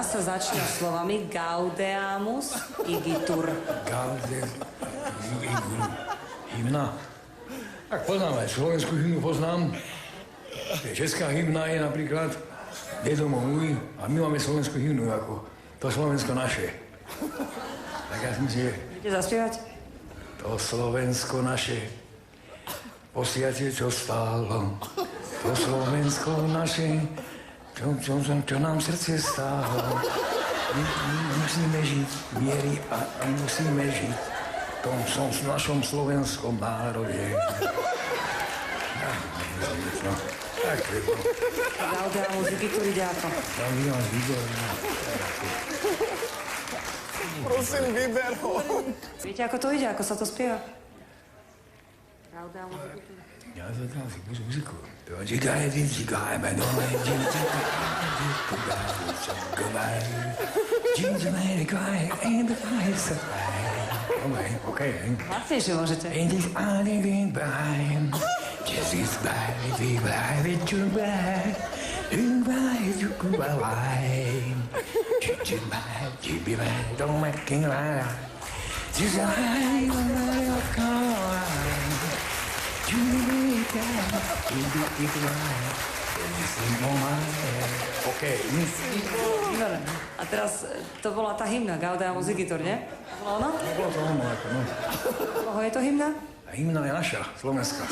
sa začína slovami Gaudeamus igitur. Hymna. Tak poznám aj slovenskú hymnu, poznám. Česká hymna je napríklad Dedo môj a my máme slovenskú hymnu ako to Slovensko naše. Tak ja si myslím, že... Idete zaspievať? To Slovensko naše, posiate, čo stálo. To Slovensko naše, čo nám srdce stálo. My musíme žiť v miery a musíme žiť v našom slovenskom národe. Tak treba. Gaudeamus igitur ide ako? Tam by nás videl. Prosím, vyber ho. Viete, ako to ide? Ako sa to spieva? Gaudeamus igitur. Ja to dám si muziku. Čikaj, okay. Hlasnejšie môžete. Výborné. A teraz to bola tá hymna Gaudeamus igitur, nie? Bolo ono? Bolo to ono, ako no. Koho je to hymna? A hymna je naša, slovenská.